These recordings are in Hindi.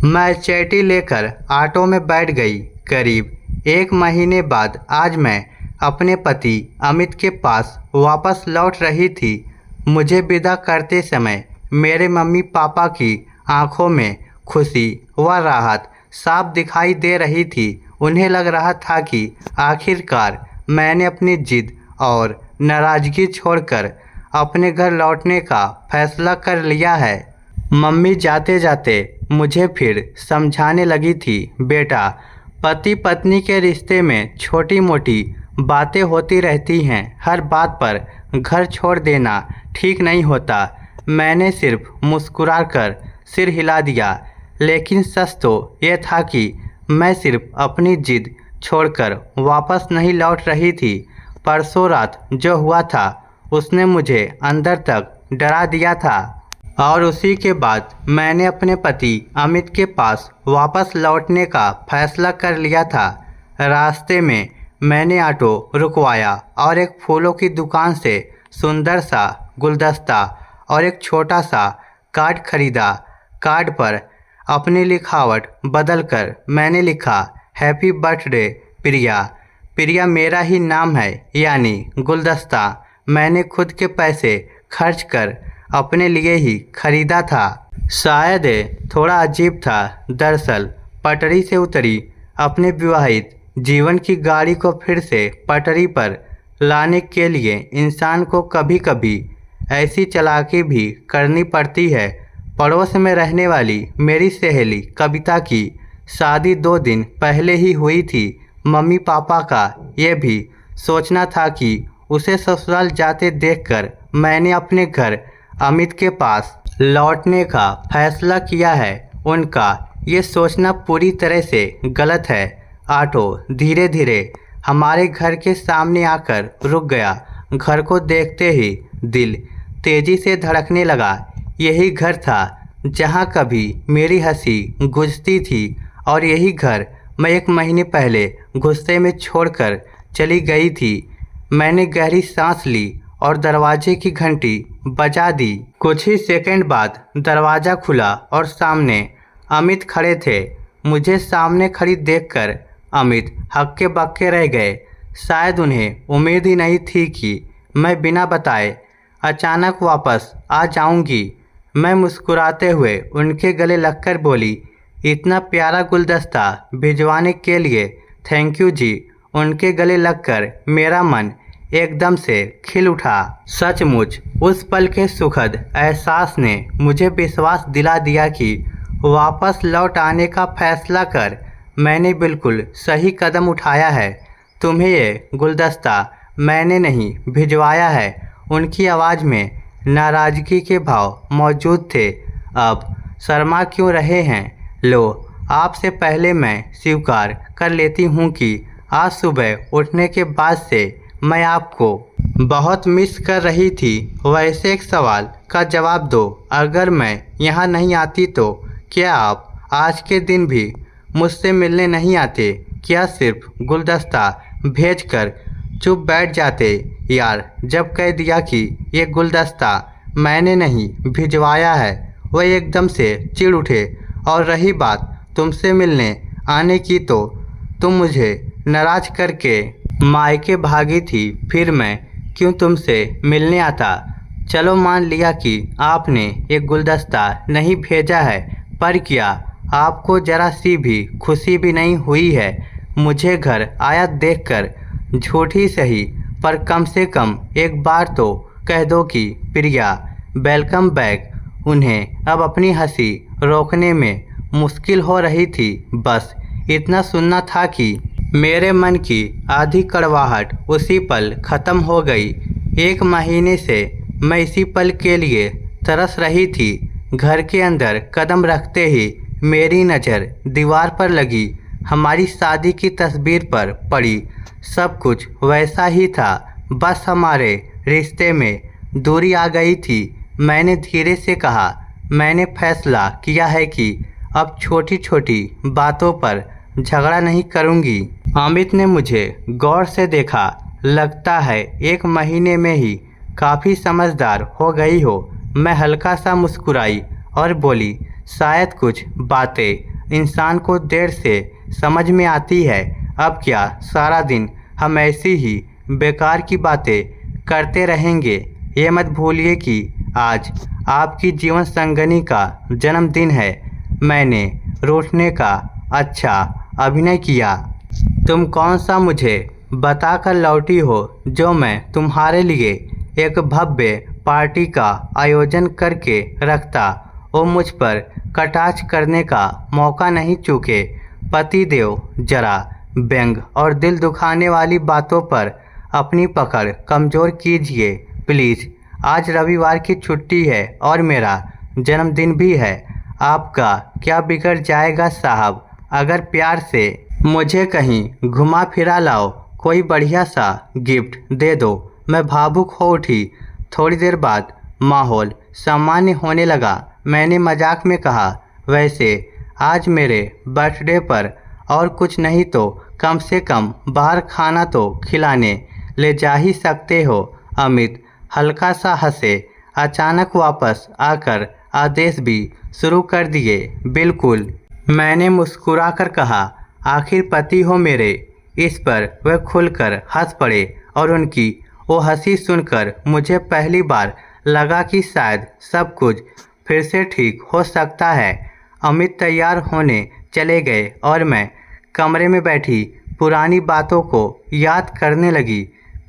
मैं चैटी लेकर ऑटो में बैठ गई। करीब 1 महीने बाद आज मैं अपने पति अमित के पास वापस लौट रही थी। मुझे विदा करते समय मेरे मम्मी पापा की आंखों में खुशी व राहत साफ दिखाई दे रही थी। उन्हें लग रहा था कि आखिरकार मैंने अपनी जिद और नाराज़गी छोड़कर अपने घर लौटने का फैसला कर लिया है। मम्मी जाते जाते मुझे फिर समझाने लगी थी, बेटा, पति पत्नी के रिश्ते में छोटी मोटी बातें होती रहती हैं। हर बात पर घर छोड़ देना ठीक नहीं होता। मैंने सिर्फ मुस्कुराकर सिर हिला दिया, लेकिन सच तो ये था कि मैं सिर्फ अपनी जिद छोड़कर वापस नहीं लौट रही थी। परसों रात जो हुआ था उसने मुझे अंदर तक डरा दिया था और उसी के बाद मैंने अपने पति अमित के पास वापस लौटने का फैसला कर लिया था। रास्ते में मैंने ऑटो रुकवाया और एक फूलों की दुकान से सुंदर सा गुलदस्ता और एक छोटा सा कार्ड खरीदा। कार्ड पर अपनी लिखावट बदलकर मैंने लिखा, हैप्पी बर्थडे प्रिया। प्रिया मेरा ही नाम है, यानी गुलदस्ता मैंने खुद के पैसे खर्च कर अपने लिए ही खरीदा था। शायद थोड़ा अजीब था। दरअसल पटरी से उतरी अपने विवाहित जीवन की गाड़ी को फिर से पटरी पर लाने के लिए इंसान को कभी कभी ऐसी चालाकी भी करनी पड़ती है। पड़ोस में रहने वाली मेरी सहेली कविता की शादी 2 दिन पहले ही हुई थी। मम्मी पापा का ये भी सोचना था कि उसे ससुराल जाते देखकर मैंने अपने घर अमित के पास लौटने का फैसला किया है। उनका ये सोचना पूरी तरह से गलत है। ऑटो धीरे धीरे हमारे घर के सामने आकर रुक गया। घर को देखते ही दिल तेजी से धड़कने लगा। यही घर था जहां कभी मेरी हंसी गूंजती थी और यही घर मैं 1 महीने पहले गुस्से में छोड़कर चली गई थी। मैंने गहरी सांस ली और दरवाजे की घंटी बजा दी। कुछ ही सेकंड बाद दरवाज़ा खुला और सामने अमित खड़े थे। मुझे सामने खड़ी देखकर अमित हक्के बक्के रह गए। शायद उन्हें उम्मीद ही नहीं थी कि मैं बिना बताए अचानक वापस आ जाऊंगी। मैं मुस्कुराते हुए उनके गले लगकर बोली, इतना प्यारा गुलदस्ता भिजवाने के लिए थैंक यू जी। उनके गले लगकर मेरा मन एकदम से खिल उठा। सचमुच उस पल के सुखद एहसास ने मुझे विश्वास दिला दिया कि वापस लौट आने का फैसला कर मैंने बिल्कुल सही कदम उठाया है। तुम्हें ये गुलदस्ता मैंने नहीं भिजवाया है। उनकी आवाज़ में नाराज़गी के भाव मौजूद थे। अब शर्मा क्यों रहे हैं? लो, आपसे पहले मैं स्वीकार कर लेती हूँ कि आज सुबह उठने के बाद से मैं आपको बहुत मिस कर रही थी। वैसे एक सवाल का जवाब दो, अगर मैं यहाँ नहीं आती तो क्या आप आज के दिन भी मुझसे मिलने नहीं आते? क्या सिर्फ गुलदस्ता भेजकर चुप बैठ जाते? यार, जब कह दिया कि ये गुलदस्ता मैंने नहीं भिजवाया है, वह एकदम से चिढ़ उठे। और रही बात तुमसे मिलने आने की, तो तुम मुझे नाराज करके मायके भागी थी, फिर मैं क्यों तुमसे मिलने आता? चलो मान लिया कि आपने एक गुलदस्ता नहीं भेजा है, पर क्या आपको जरा सी भी खुशी भी नहीं हुई है मुझे घर आया देखकर? झूठी सही, पर कम से कम एक बार तो कह दो कि प्रिया वेलकम बैक। उन्हें अब अपनी हंसी रोकने में मुश्किल हो रही थी। बस इतना सुनना था कि मेरे मन की आधी कड़वाहट उसी पल ख़त्म हो गई। 1 महीने से मैं इसी पल के लिए तरस रही थी। घर के अंदर कदम रखते ही मेरी नज़र दीवार पर लगी हमारी शादी की तस्वीर पर पड़ी। सब कुछ वैसा ही था, बस हमारे रिश्ते में दूरी आ गई थी। मैंने धीरे से कहा, मैंने फैसला किया है कि अब छोटी छोटी बातों पर झगड़ा नहीं करूंगी। अमित ने मुझे गौर से देखा। लगता है 1 महीने में ही काफ़ी समझदार हो गई हो। मैं हल्का सा मुस्कुराई और बोली, शायद कुछ बातें इंसान को देर से समझ में आती है। अब क्या सारा दिन हम ऐसी ही बेकार की बातें करते रहेंगे। ये मत भूलिए कि आज आपकी जीवन संगनी का जन्मदिन है। मैंने रूठने का अच्छा अभिनय किया। तुम कौन सा मुझे बताकर लौटी हो जो मैं तुम्हारे लिए एक भव्य पार्टी का आयोजन करके रखता। वो मुझ पर कटाक्ष करने का मौका नहीं चूके। पतिदेव, जरा व्यंग और दिल दुखाने वाली बातों पर अपनी पकड़ कमज़ोर कीजिए प्लीज़। आज रविवार की छुट्टी है और मेरा जन्मदिन भी है। आपका क्या बिगड़ जाएगा साहब अगर प्यार से मुझे कहीं घुमा फिरा लाओ, कोई बढ़िया सा गिफ्ट दे दो। मैं भावुक हो उठी। थोड़ी देर बाद माहौल सामान्य होने लगा। मैंने मजाक में कहा, वैसे आज मेरे बर्थडे पर और कुछ नहीं तो कम से कम बाहर खाना तो खिलाने ले जा ही सकते हो। अमित हल्का सा हंसे। अचानक वापस आकर आदेश भी शुरू कर दिए। बिल्कुल, मैंने मुस्कुराकर कहा, आखिर पति हो मेरे। इस पर वह खुलकर हंस पड़े और उनकी वो हंसी सुनकर मुझे पहली बार लगा कि शायद सब कुछ फिर से ठीक हो सकता है। अमित तैयार होने चले गए और मैं कमरे में बैठी पुरानी बातों को याद करने लगी।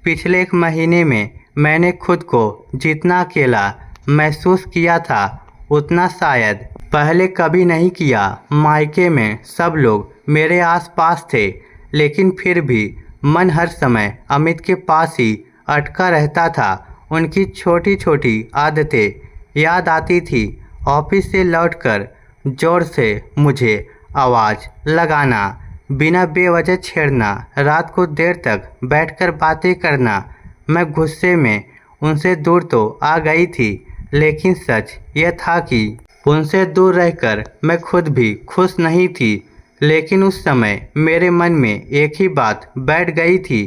पिछले एक महीने में मैंने खुद को जितना अकेला महसूस किया था उतना शायद पहले कभी नहीं किया। मायके में सब लोग मेरे आसपास थे, लेकिन फिर भी मन हर समय अमित के पास ही अटका रहता था। उनकी छोटी छोटी आदतें याद आती थी। ऑफिस से लौटकर जोर से मुझे आवाज़ लगाना, बिना बेवजह छेड़ना, रात को देर तक बैठकर बातें करना। मैं गुस्से में उनसे दूर तो आ गई थी, लेकिन सच यह था कि उनसे दूर रहकर मैं खुद भी खुश नहीं थी। लेकिन उस समय मेरे मन में एक ही बात बैठ गई थी।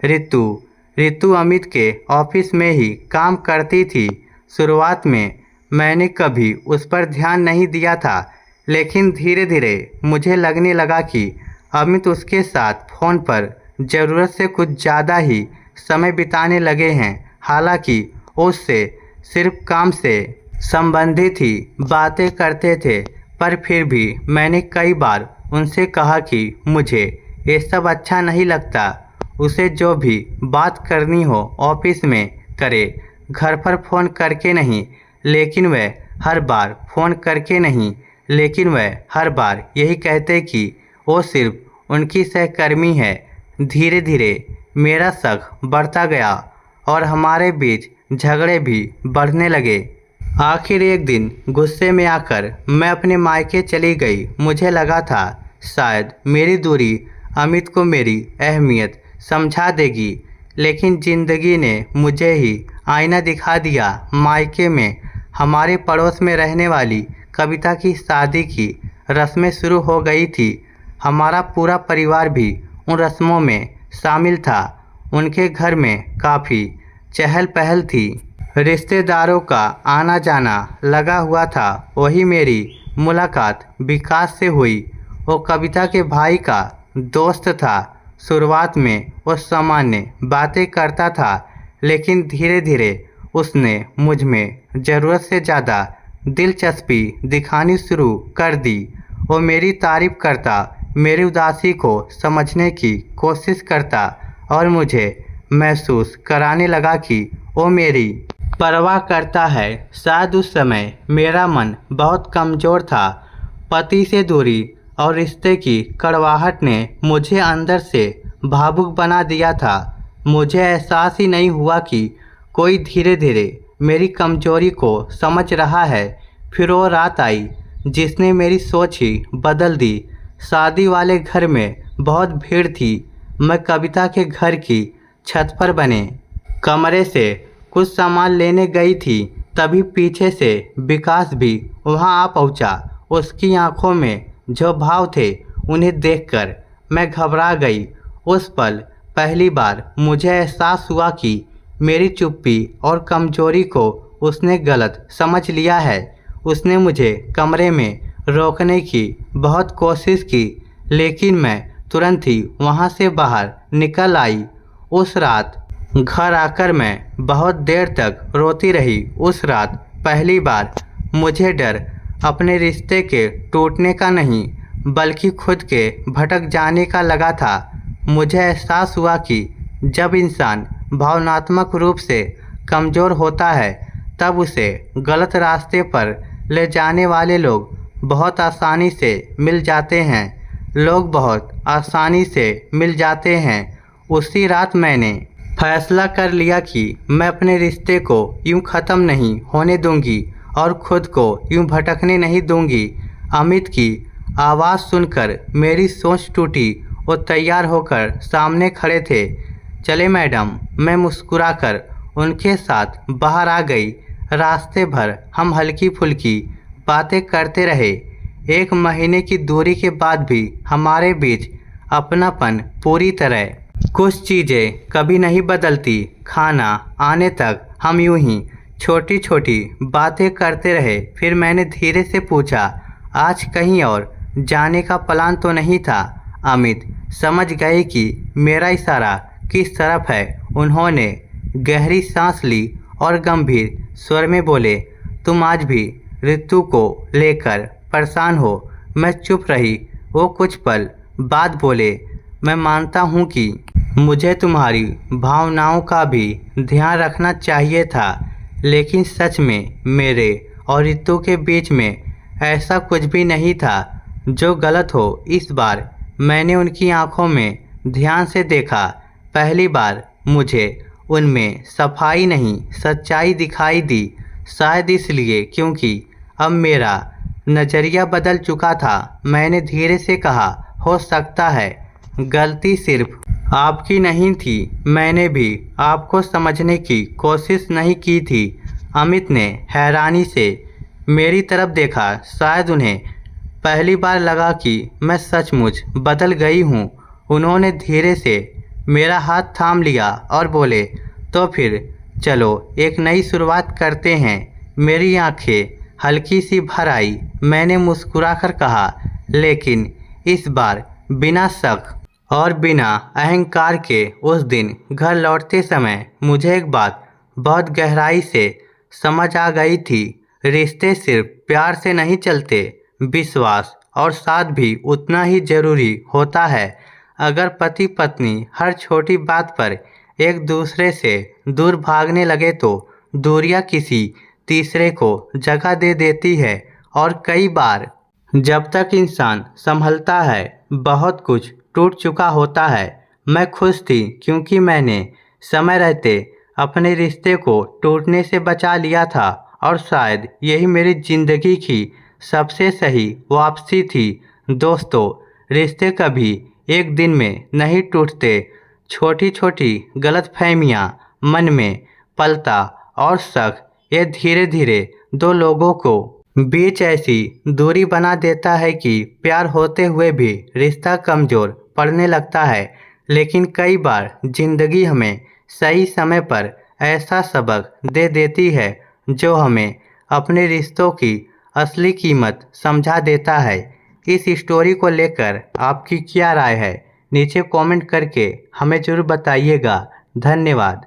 ऋतु अमित के ऑफिस में ही काम करती थी। शुरुआत में मैंने कभी उस पर ध्यान नहीं दिया था, लेकिन धीरे धीरे मुझे लगने लगा कि अमित उसके साथ फ़ोन पर ज़रूरत से कुछ ज़्यादा ही समय बिताने लगे हैं। हालांकि उससे सिर्फ काम से संबंधित ही बातें करते थे, पर फिर भी मैंने कई बार उनसे कहा कि मुझे ये सब अच्छा नहीं लगता। उसे जो भी बात करनी हो ऑफिस में करे, घर पर फ़ोन करके नहीं। लेकिन वह हर बार फ़ोन करके नहीं, लेकिन वह हर बार यही कहते कि वो सिर्फ उनकी सहकर्मी है। धीरे धीरे मेरा शक बढ़ता गया और हमारे बीच झगड़े भी बढ़ने लगे। आखिर एक दिन गुस्से में आकर मैं अपने मायके चली गई। मुझे लगा था शायद मेरी दूरी अमित को मेरी अहमियत समझा देगी, लेकिन ज़िंदगी ने मुझे ही आईना दिखा दिया। मायके में हमारे पड़ोस में रहने वाली कविता की शादी की रस्में शुरू हो गई थी। हमारा पूरा परिवार भी उन रस्मों में शामिल था। उनके घर में काफ़ी चहल पहल थी। रिश्तेदारों का आना जाना लगा हुआ था। वही मेरी मुलाकात विकास से हुई। वो कविता के भाई का दोस्त था। शुरुआत में वो सामान्य बातें करता था, लेकिन धीरे धीरे उसने मुझ में ज़रूरत से ज़्यादा दिलचस्पी दिखानी शुरू कर दी। वो मेरी तारीफ़ करता, मेरी उदासी को समझने की कोशिश करता और मुझे महसूस कराने लगा कि वो मेरी परवाह करता है। शायद उस समय मेरा मन बहुत कमज़ोर था। पति से दूरी और रिश्ते की कड़वाहट ने मुझे अंदर से भावुक बना दिया था। मुझे एहसास ही नहीं हुआ कि कोई धीरे धीरे मेरी कमज़ोरी को समझ रहा है। फिर वो रात आई जिसने मेरी सोच ही बदल दी। शादी वाले घर में बहुत भीड़ थी। मैं कविता के घर की छत पर बने कमरे से कुछ सामान लेने गई थी, तभी पीछे से विकास भी वहां आ पहुंचा। उसकी आंखों में जो भाव थे उन्हें देखकर मैं घबरा गई। उस पल पहली बार मुझे एहसास हुआ कि मेरी चुप्पी और कमजोरी को उसने गलत समझ लिया है। उसने मुझे कमरे में रोकने की बहुत कोशिश की, लेकिन मैं तुरंत ही वहाँ से बाहर निकल आई। उस रात घर आकर मैं बहुत देर तक रोती रही। उस रात पहली बार मुझे डर अपने रिश्ते के टूटने का नहीं, बल्कि खुद के भटक जाने का लगा था। मुझे एहसास हुआ कि जब इंसान भावनात्मक रूप से कमज़ोर होता है, तब उसे गलत रास्ते पर ले जाने वाले लोग बहुत आसानी से मिल जाते हैं। लोग बहुत आसानी से मिल जाते हैं। उसी रात मैंने फैसला कर लिया कि मैं अपने रिश्ते को यूं ख़त्म नहीं होने दूंगी और खुद को यूं भटकने नहीं दूंगी। अमित की आवाज़ सुनकर मेरी सोच टूटी। वो तैयार होकर सामने खड़े थे। चले मैडम, मैं मुस्कुराकर उनके साथ बाहर आ गई। रास्ते भर हम हल्की फुल्की बातें करते रहे। 1 महीने की दूरी के बाद भी हमारे बीच अपनापन पूरी तरह। कुछ चीज़ें कभी नहीं बदलती। खाना आने तक हम यूं ही छोटी छोटी बातें करते रहे। फिर मैंने धीरे से पूछा, आज कहीं और जाने का प्लान तो नहीं था? अमित समझ गए कि मेरा इशारा किस तरफ है। उन्होंने गहरी सांस ली और गंभीर स्वर में बोले, तुम आज भी ऋतु को लेकर परेशान हो? मैं चुप रही। वो कुछ पल बाद बोले, मैं मानता हूँ कि मुझे तुम्हारी भावनाओं का भी ध्यान रखना चाहिए था, लेकिन सच में मेरे और ऋतु के बीच में ऐसा कुछ भी नहीं था जो गलत हो। इस बार मैंने उनकी आंखों में ध्यान से देखा। पहली बार मुझे उनमें सफाई नहीं, सच्चाई दिखाई दी। शायद इसलिए क्योंकि अब मेरा नज़रिया बदल चुका था। मैंने धीरे से कहा, हो सकता है गलती सिर्फ आपकी नहीं थी। मैंने भी आपको समझने की कोशिश नहीं की थी। अमित ने हैरानी से मेरी तरफ देखा। शायद उन्हें पहली बार लगा कि मैं सचमुच बदल गई हूँ। उन्होंने धीरे से मेरा हाथ थाम लिया और बोले, तो फिर चलो एक नई शुरुआत करते हैं। मेरी आंखें हल्की सी भर आई। मैंने मुस्कुराकर कहा, लेकिन इस बार बिना शक और बिना अहंकार के। उस दिन घर लौटते समय मुझे एक बात बहुत गहराई से समझ आ गई थी। रिश्ते सिर्फ प्यार से नहीं चलते, विश्वास और साथ भी उतना ही ज़रूरी होता है। अगर पति पत्नी हर छोटी बात पर एक दूसरे से दूर भागने लगे तो दूरियां किसी तीसरे को जगह दे देती है। और कई बार जब तक इंसान संभलता है, बहुत कुछ टूट चुका होता है। मैं खुश थी क्योंकि मैंने समय रहते अपने रिश्ते को टूटने से बचा लिया था, और शायद यही मेरी ज़िंदगी की सबसे सही वापसी थी। दोस्तों, रिश्ते कभी एक दिन में नहीं टूटते। छोटी छोटी गलतफहमियां मन में पलता और शक, ये धीरे धीरे दो लोगों को बीच ऐसी दूरी बना देता है कि प्यार होते हुए भी रिश्ता कमज़ोर पड़ने लगता है। लेकिन कई बार ज़िंदगी हमें सही समय पर ऐसा सबक दे देती है जो हमें अपने रिश्तों की असली कीमत समझा देता है। इस स्टोरी को लेकर आपकी क्या राय है? नीचे कमेंट करके हमें ज़रूर बताइएगा। धन्यवाद।